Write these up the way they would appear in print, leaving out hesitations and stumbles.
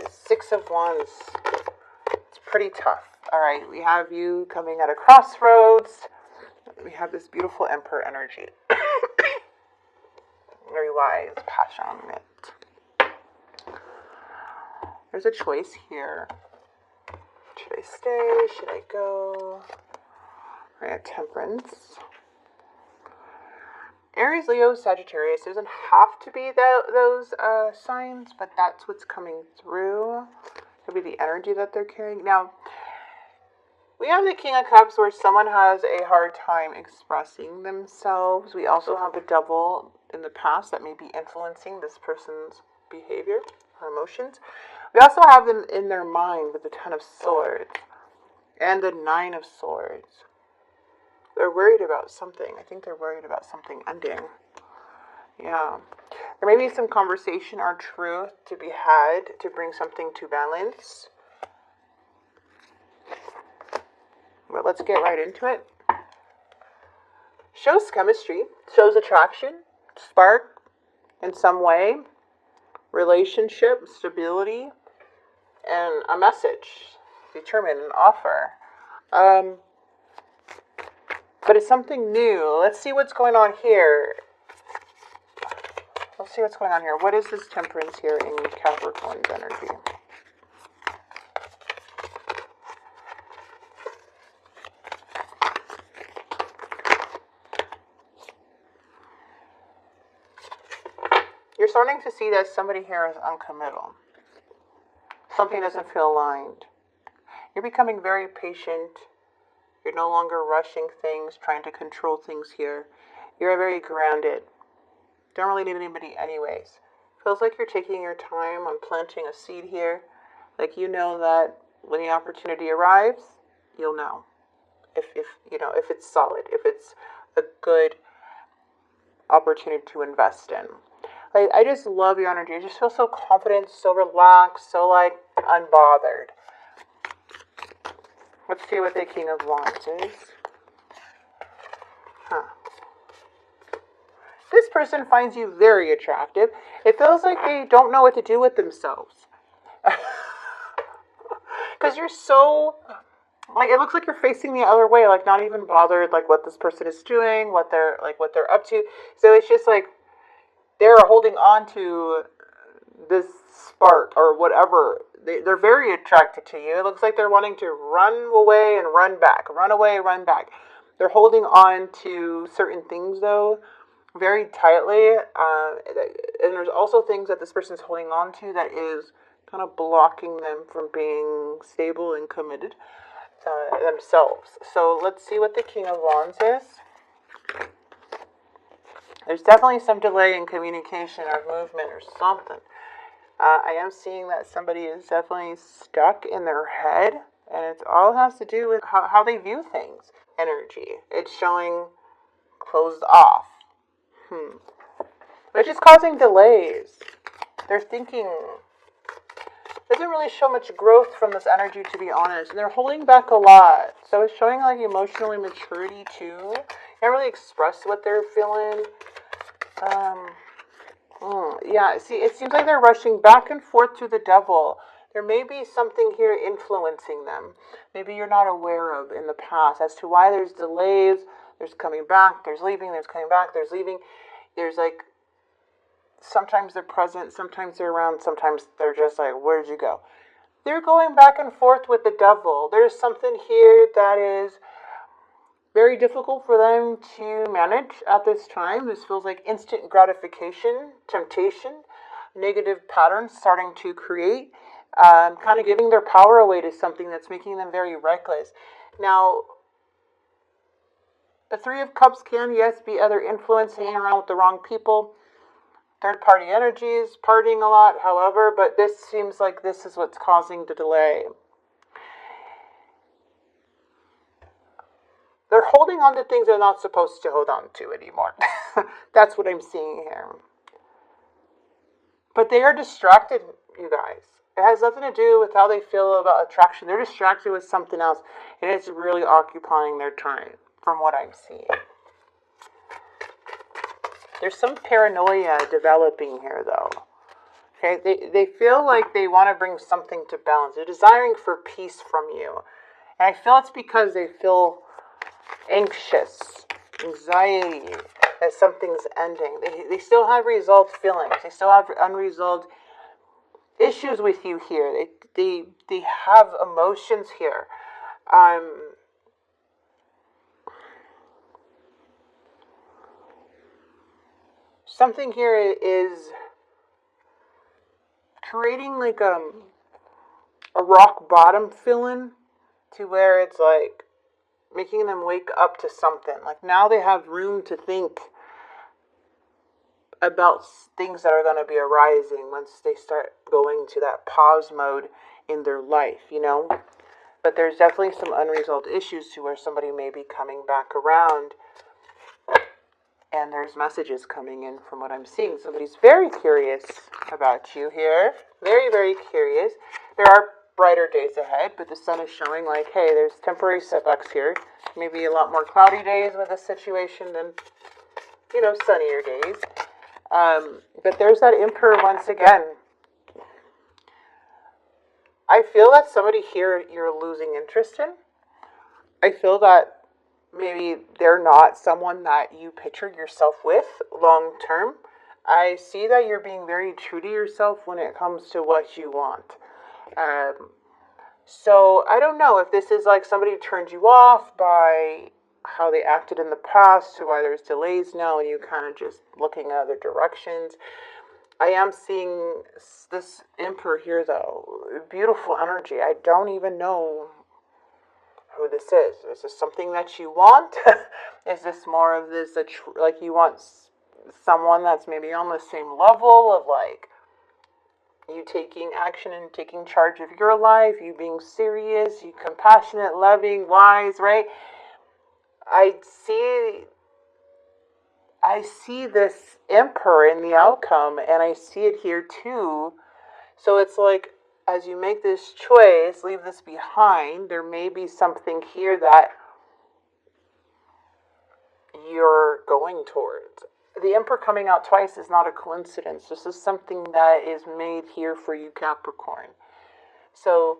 Six of Wands. It's pretty tough. All right, we have you coming at a crossroads. We have this beautiful Emperor energy. Very wise, passionate. There's a choice here. Should I stay? Should I go? I have Temperance. Aries, Leo, Sagittarius. It doesn't have to be those signs, but that's what's coming through. Could be the energy that they're carrying. Now, we have the King of Cups where someone has a hard time expressing themselves. We also have the Devil in the past that may be influencing this person's behavior or emotions. We also have them in their mind with the Ten of Swords and the Nine of Swords. They're worried about something. I think they're worried about something ending. Yeah. There may be some conversation or truth to be had to bring something to balance. But let's get right into it. Shows chemistry, shows attraction, spark in some way, relationship, stability, and a message, determine, an offer. But it's something new. Let's see what's going on here. Let's see what's going on here. What is this Temperance here in Capricorn's energy? You're starting to see that somebody here is uncommittal. Something doesn't feel aligned. You're becoming very patient. You're no longer rushing things, trying to control things here. You're very grounded. Don't really need anybody anyways. Feels like you're taking your time on planting a seed here. Like you know that when the opportunity arrives, you'll know. If it's solid, if it's a good opportunity to invest in. Like, I just love your energy. I just feel so confident, so relaxed, so like unbothered. Let's see what the King of Wands is. This person finds you very attractive. It feels like they don't know what to do with themselves. Because you're so, like, it looks like you're facing the other way, like not even bothered, like what this person is doing, what they're up to. So it's just like they're holding on to this spark or whatever. They're very attracted to you. It looks like they're wanting to run away and run back. Run away, run back. They're holding on to certain things, though, very tightly. And there's also things that this person's holding on to that is kind of blocking them from being stable and committed themselves. So let's see what the King of Wands is. There's definitely some delay in communication or movement or something. I am seeing that somebody is definitely stuck in their head, and it all has to do with how they view things. Energy. It's showing closed off. Which is causing delays. They're thinking. Doesn't really show much growth from this energy, to be honest. And they're holding back a lot. So it's showing like emotional immaturity too. Can't really express what they're feeling. Yeah, see, it seems like they're rushing back and forth to the Devil. There may be something here influencing them. Maybe you're not aware of in the past as to why there's delays. There's coming back, there's leaving, there's coming back, there's leaving. There's like, sometimes they're present, sometimes they're around, sometimes they're just like, where'd you go? They're going back and forth with the Devil. There's something here that is very difficult for them to manage at this time. This feels like instant gratification, temptation, negative patterns starting to create, kind of giving their power away to something that's making them very reckless. Now, the Three of Cups can, yes, be other influence, hanging around with the wrong people, third-party energies, partying a lot, however, but this seems like this is what's causing the delay. They're holding on to things they're not supposed to hold on to anymore. That's what I'm seeing here. But they are distracted, you guys. It has nothing to do with how they feel about attraction. They're distracted with something else, and it's really occupying their time, from what I'm seeing. There's some paranoia developing here, though. Okay, they feel like they want to bring something to balance. They're desiring for peace from you. And I feel it's because they feel anxious, anxiety, that something's ending. They still have resolved feelings. They still have unresolved issues with you here. They have emotions here. Something here is creating like a rock bottom feeling, to where it's like making them wake up to something. Like now they have room to think about things that are going to be arising once they start going to that pause mode in their life, you know. But there's definitely some unresolved issues to where somebody may be coming back around, and there's messages coming in from what I'm seeing. Somebody's very curious about you here. Very, very curious. There are brighter days ahead, but the sun is showing like, hey, there's temporary setbacks here. Maybe a lot more cloudy days with this situation than, you know, sunnier days. But there's that Emperor once again. I feel that somebody here you're losing interest in. I feel that maybe they're not someone that you pictured yourself with long term. I see that you're being very true to yourself when it comes to what you want. So I don't know if this is like somebody turned you off by how they acted in the past, to why there's delays now and you kind of just looking at other directions. I am seeing this Emperor here though. Beautiful energy. I don't even know who this is. Is this something that you want? Is this more of this, like you want someone that's maybe on the same level of like you taking action and taking charge of your life, you being serious, you compassionate, loving, wise, right? I see this Emperor in the outcome, and I see it here too. So it's like, as you make this choice, leave this behind, there may be something here that you're going towards. The Emperor coming out twice is not a coincidence. This is something that is made here for you, Capricorn. So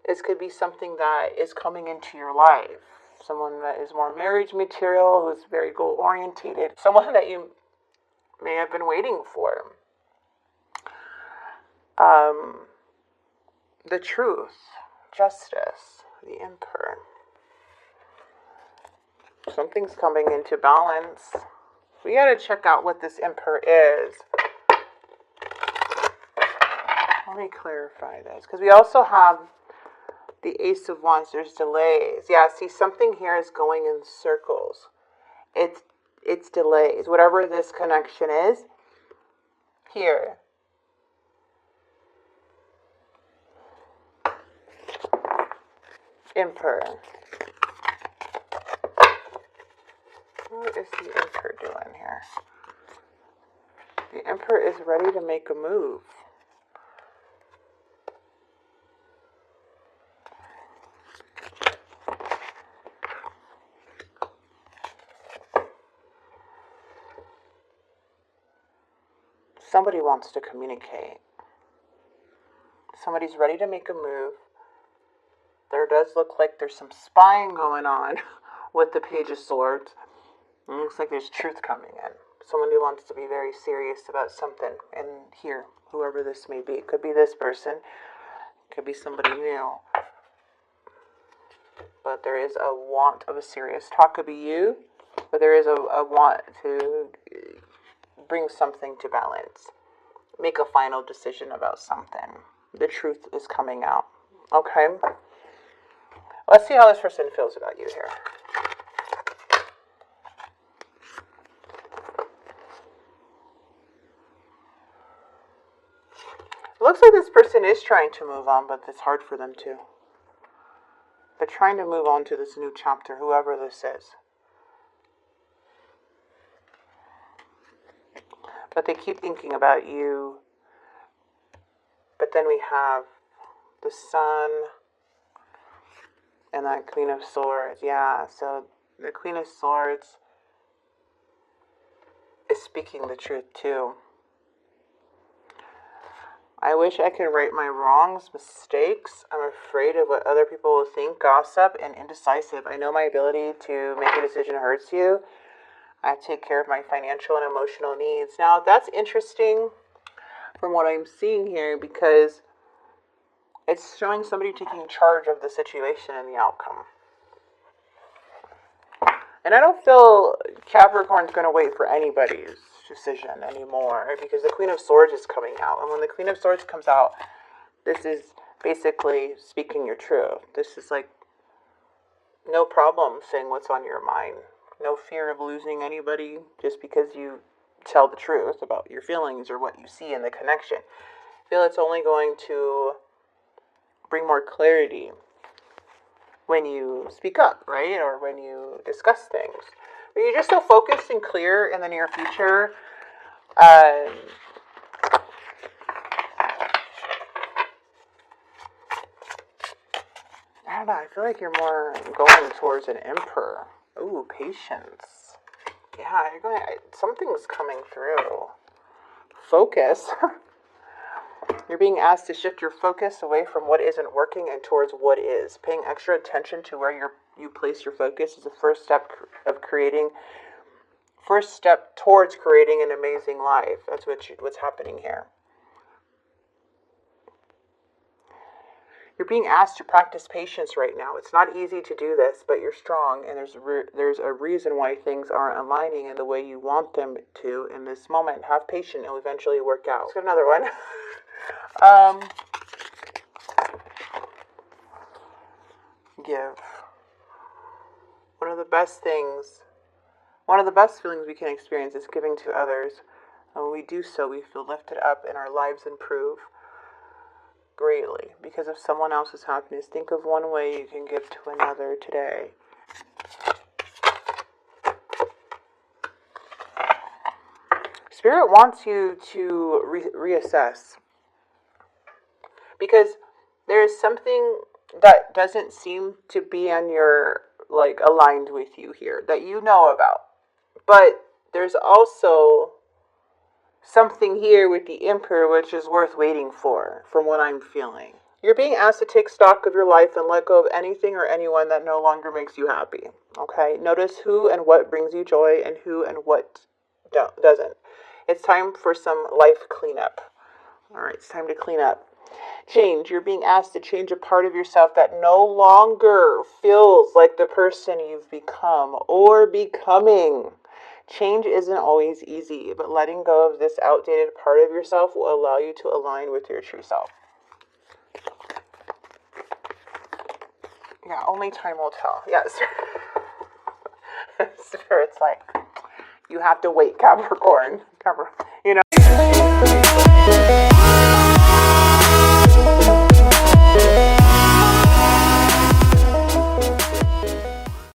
this could be something that is coming into your life. Someone that is more marriage material, who's very goal-orientated. Someone that you may have been waiting for. The truth, justice, the Emperor. Something's coming into balance. We gotta check out what this Emperor is. Let me clarify this, because we also have the Ace of Wands. There's delays. Yeah, see, something here is going in circles. It's delays. Whatever this connection is, here. Emperor. What is the Emperor doing here? The Emperor is ready to make a move. Somebody wants to communicate. Somebody's ready to make a move. There does look like there's some spying going on with the Page of Swords. It looks like there's truth coming in. Someone who wants to be very serious about something. And here, whoever this may be. It could be this person. It could be somebody new. But there is a want of a serious talk. Could be you. But there is a want to bring something to balance. Make a final decision about something. The truth is coming out. Okay? Let's see how this person feels about you here. It looks like this person is trying to move on, but it's hard for them to. They're trying to move on to this new chapter, whoever this is. But they keep thinking about you. But then we have the Sun and that Queen of Swords. Yeah, so the Queen of Swords is speaking the truth too. I wish I could right my wrongs, mistakes. I'm afraid of what other people will think, gossip, and indecisive. I know my ability to make a decision hurts you. I have to take care of my financial and emotional needs. Now, that's interesting from what I'm seeing here, because it's showing somebody taking charge of the situation and the outcome. And I don't feel Capricorn's going to wait for anybody's decision anymore, because the Queen of Swords is coming out. And when the Queen of Swords comes out, this is basically speaking your truth. This is like no problem saying what's on your mind. No fear of losing anybody just because you tell the truth about your feelings or what you see in the connection. I feel it's only going to bring more clarity when you speak up, right? Or when you discuss things. But you're just so focused and clear in the near future. I don't know, I feel like you're more going towards an emperor. Ooh, patience. Yeah, you're going, something's coming through. Focus. You're being asked to shift your focus away from what isn't working and towards what is. Paying extra attention to where you place your focus is the first step towards creating an amazing life. That's what's happening here. You're being asked to practice patience right now. It's not easy to do this, but you're strong, and there's a reason why things aren't aligning in the way you want them to in this moment. Have patience, it'll eventually work out. Let's get another one. Give. One of the best feelings we can experience is giving to others. And when we do so, we feel lifted up and our lives improve greatly because of someone else's happiness. Think of one way you can give to another today. Spirit wants you to reassess, because there is something that doesn't seem to be on your, aligned with you here that you know about. But there's also something here with the Emperor which is worth waiting for, from what I'm feeling. You're being asked to take stock of your life and let go of anything or anyone that no longer makes you happy. Okay? Notice who and what brings you joy and who and what doesn't. It's time for some life cleanup. All right, it's time to clean up. Change. You're being asked to change a part of yourself that no longer feels like the person you've become or becoming. Change isn't always easy, but letting go of this outdated part of yourself will allow you to align with your true self. Yeah, only time will tell. Yes. Spirit's like, you have to wait, Capricorn. You know.